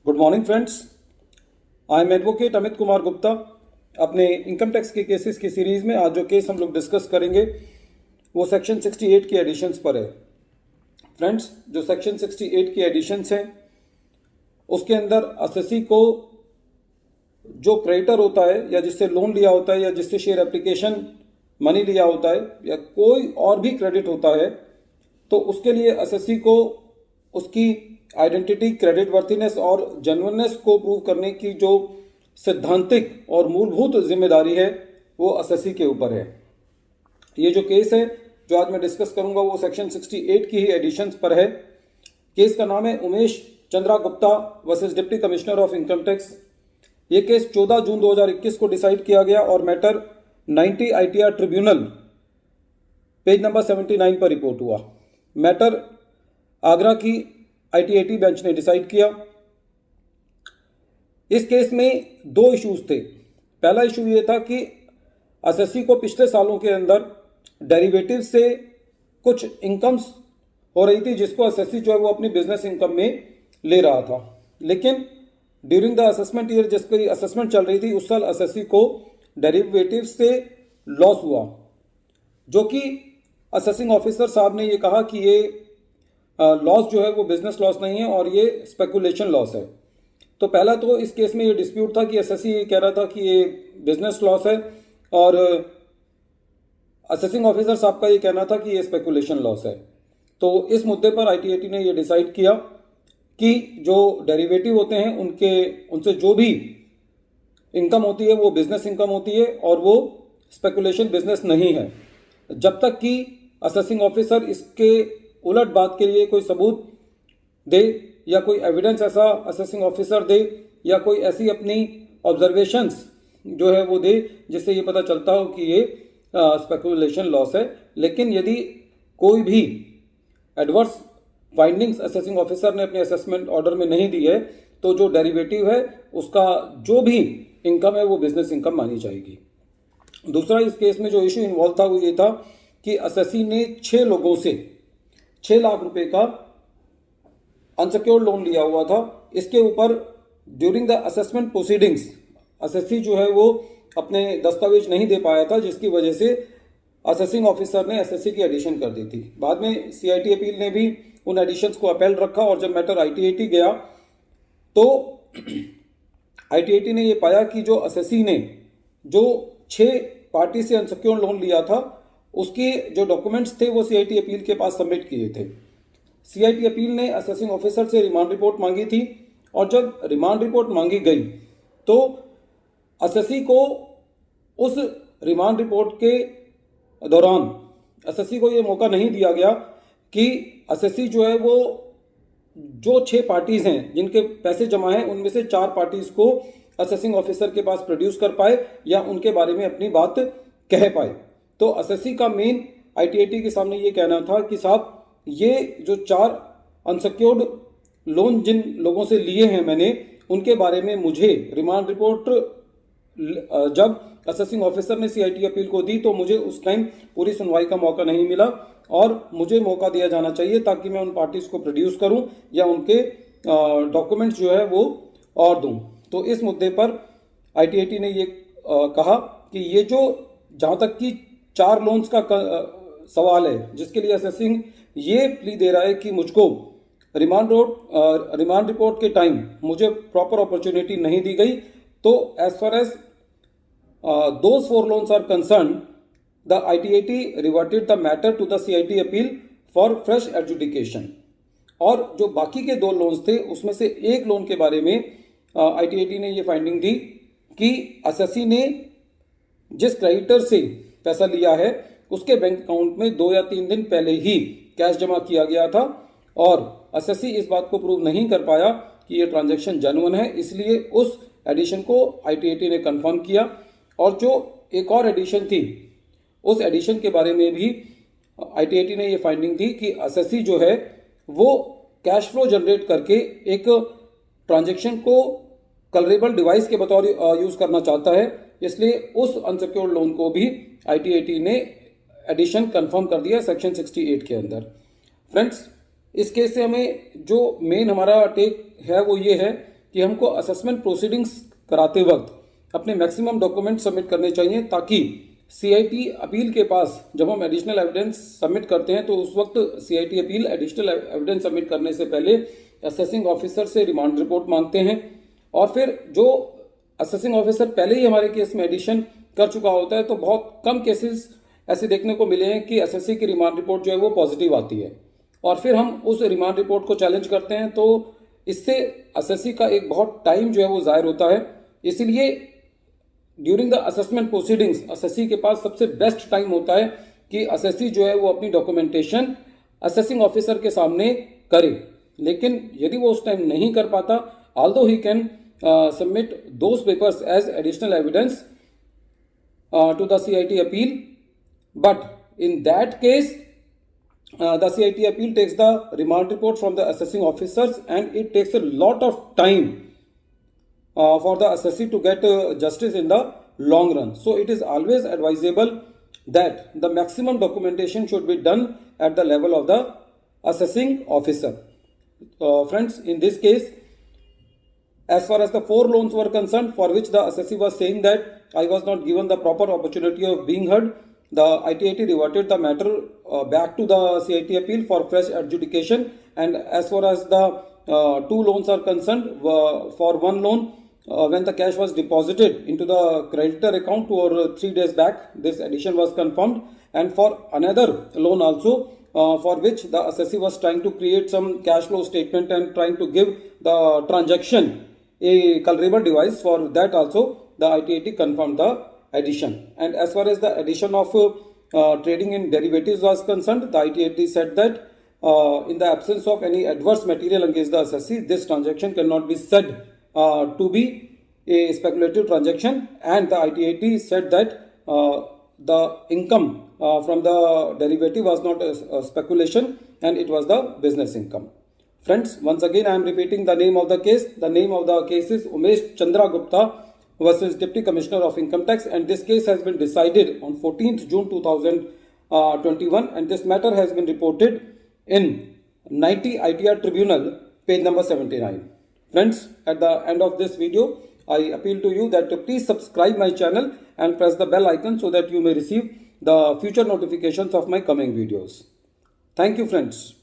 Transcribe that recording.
Good morning friends, I am advocate Amit Kumar Gupta. अपने income tax के cases की सीरीज़ में आज जो केस हम लोग डिस्कस करेंगे वो सेक्शन 68 की एडिशंस पर है। फ्रेंड्स, जो सेक्शन 68 की एडिशंस हैं उसके अंदर असेसी को जो क्रेडिटर होता है या जिससे लोन लिया होता है या जिससे शेयर एप्लीकेशन मनी लिया होता है या कोई और भी क्रेडिट होता है तो उसके लिए असेसी को उसकी आइडेंटिटी, क्रेडिट वर्थीनेस और जेन्युइननेस को प्रूव करने की जो सैद्धांतिक और मूलभूत जिम्मेदारी है वो असेसी के ऊपर है। ये जो केस है जो आज मैं डिस्कस करूंगा वो सेक्शन 68 की ही एडिशंस पर है। केस का नाम है Umesh Chandra Gupta versus deputy commissioner of income tax. ये केस 14 जून 2021 को डिसाइड किया गया और matter 90 ITR tribunal page number 79 पर रिपोर्ट हुआ। मैटर आगरा की ITAT बेंच ने डिसाइड किया। इस केस में दो इश्यूज थे। पहला इशू ये था कि असेसी को पिछले सालों के अंदर डेरिवेटिव से कुछ इनकम्स हो रही थी जिसको असेसी जो है वो अपनी बिजनेस इनकम में ले रहा था, लेकिन ड्यूरिंग द असेसमेंट ईयर जिसकी असेसमेंट चल रही थी उस साल असेसी को डेरिवेटिव से लॉस हुआ, जो कि असेसिंग ऑफिसर साहब ने ये कहा कि ये लॉस जो है वो बिजनेस लॉस नहीं है और ये स्पेकुलेशन लॉस है। तो पहला तो इस केस में ये डिस्प्यूट था कि असेसी ये कह रहा था कि ये बिजनेस लॉस है और असेसिंग ऑफिसर साहब का ये कहना था कि ये स्पेकुलेशन लॉस है। तो इस मुद्दे पर ITAT ने ये डिसाइड किया कि जो डेरिवेटिव होते हैं उनसे जो भी इनकम होती है वो बिजनेस इनकम होती है और वो स्पेकुलेशन बिजनेस नहीं है, जब तक कि असेसिंग ऑफिसर इसके उलट बात के लिए कोई सबूत दे या कोई एविडेंस ऐसा असेसिंग ऑफिसर दे या कोई ऐसी अपनी ऑब्जर्वेशंस जो है वो दे जिससे ये पता चलता हो कि ये स्पेकुलेशन लॉस है। लेकिन यदि कोई भी एडवर्स फाइंडिंग्स असेसिंग ऑफिसर ने अपने असेसमेंट ऑर्डर में नहीं दी है तो जो डेरिवेटिव है उसका जो भी इनकम है वो बिजनेस इनकम मानी जाएगी। दूसरा इस केस में जो इशू इन्वॉल्व था वो ये था कि असेसी ने 6 लोगों से 6 लाख रुपए का अनसिक्योर्ड लोन लिया हुआ था। इसके ऊपर during the assessment proceedings assessee जो है वो अपने दस्तावेज नहीं दे पाया था, जिसकी वजह से असेसिंग ऑफिसर ने एसएससी की एडिशन कर दी थी। बाद में CIT अपील ने भी उन एडिशंस को अपील रखा और जब मैटर ITAT गया तो ITAT ने ये पाया कि जो असेसी ने जो 6 पार्टी से अनसिक्योर्ड लोन लिया था उसके जो डॉक्यूमेंट्स थे वो CIT अपील के पास सबमिट किए थे। CIT अपील ने असेसिंग ऑफिसर से रिमांड रिपोर्ट मांगी थी और जब रिमांड रिपोर्ट मांगी गई तो असेसी को उस रिमांड रिपोर्ट के दौरान असेसी को ये मौका नहीं दिया गया कि असेसी जो है वो जो 6 पार्टीज हैं जिनके पैसे जमा हैं उनमें से 4 पार्टीज को असेसिंग ऑफिसर के पास प्रोड्यूस कर पाए या उनके बारे में अपनी बात कह पाए। तो असेसी का मेन ITAT के सामने ये कहना था कि साहब ये जो 4 अनसिक्योर्ड लोन जिन लोगों से लिए हैं मैंने उनके बारे में मुझे रिमांड रिपोर्ट जब असेसिंग ऑफिसर ने CIT अपील को दी तो मुझे उस टाइम पूरी सुनवाई का मौका नहीं मिला और मुझे मौका दिया जाना चाहिए ताकि मैं उन पार्टीज को प्रोड्यूस करूं या उनके डॉक्यूमेंट्स जो है वो और दूं। तो इस मुद्दे पर ITAT ने ये कहा कि ये जो जहां तक कि 4 लोन्स का सवाल है जिसके लिए असेसिंग ये प्ली दे रहा है कि मुझको रिमांड रिपोर्ट के टाइम मुझे प्रॉपर अपॉर्चुनिटी नहीं दी गई, तो as far as those 4 loans are concerned, the ITAT reverted the matter to the CIT appeal for fresh adjudication। और जो बाकी के 2 लोन्स थे उसमें से एक लोन के बारे में ITAT ने ये फाइंडिंग दी कि असेसी ने जिस क्रेडिटर से पैसा लिया है उसके बैंक अकाउंट में 2 या 3 दिन पहले ही कैश जमा किया गया था और असेसी इस बात को प्रूव नहीं कर पाया कि ये ट्रांजैक्शन जेन्युइन है, इसलिए उस एडिशन को ITAT ने कंफर्म किया। और जो एक और एडिशन थी उस एडिशन के बारे में भी ITAT ने ये फाइंडिंग दी कि असेसी जो है वो कैश फ्लो जनरेट करके एक ट्रांजैक्शन को कलरेबल डिवाइस के बतौर यूज़ करना चाहता है, इसलिए उस अनसिक्योर्ड लोन को भी ITAT ने एडिशन कंफर्म कर दिया सेक्शन 68 के अंदर। फ्रेंड्स, इस केस से हमें जो मेन हमारा टेक है वो ये है कि हमको असेसमेंट प्रोसीडिंग्स कराते वक्त अपने मैक्सिमम डॉक्यूमेंट सबमिट करने चाहिए, ताकि सीआईटी अपील के पास जब हम एडिशनल एविडेंस सबमिट करते हैं तो उस वक्त CIT appeal additional evidence submit करने से पहले असेसिंग ऑफिसर से रिमांड रिपोर्ट मांगते हैं, और फिर जो असेसिंग ऑफिसर पहले ही हमारे केस में एडिशन कर चुका होता है तो बहुत कम केसेस ऐसे देखने को मिले हैं कि एसएससी की रिमांड रिपोर्ट जो है वो पॉजिटिव आती है, और फिर हम उस रिमांड रिपोर्ट को चैलेंज करते हैं, तो इससे एसएससी का एक बहुत टाइम जो है वो ज़ाहिर होता है। इसीलिए during the assessment proceedings SSC के पास सबसे बेस्ट टाइम होता है कि एसएससी जो है वो अपनी डॉक्यूमेंटेशन असेसिंग ऑफिसर के सामने करे। लेकिन यदि वो उस टाइम नहीं कर पाता, although he can submit those papers as additional evidence to the CIT appeal, but in that case the CIT appeal takes the remand report from the assessing officers, and it takes a lot of time for the assessee to get justice in the long run. So it is always advisable that the maximum documentation should be done at the level of the assessing officer. Friends, in this case, as far as the 4 loans were concerned, for which the assessee was saying that I was not given the proper opportunity of being heard, the ITAT reverted the matter back to the CIT appeal for fresh adjudication. And as far as the 2 loans are concerned, for 1 loan, when the cash was deposited into the creditor account 2 or 3 days back, this addition was confirmed. And for another loan also, for which the assessee was trying to create some cash flow statement and trying to give the transaction a colorable device, for that also the ITAT confirmed the addition. And as far as the addition of trading in derivatives was concerned, the ITAT said that in the absence of any adverse material against the assessee, this transaction cannot be said to be a speculative transaction, and the ITAT said that the income from the derivative was not a speculation and it was the business income. Friends, once again I am repeating the name of the case. The name of the case is Umesh Chandra Gupta versus Deputy Commissioner of Income Tax, and this case has been decided on 14th June 2021, and this matter has been reported in 90 ITR Tribunal, page number 79. Friends, at the end of this video, I appeal to you that please subscribe my channel and press the bell icon so that you may receive the future notifications of my coming videos. Thank you, friends.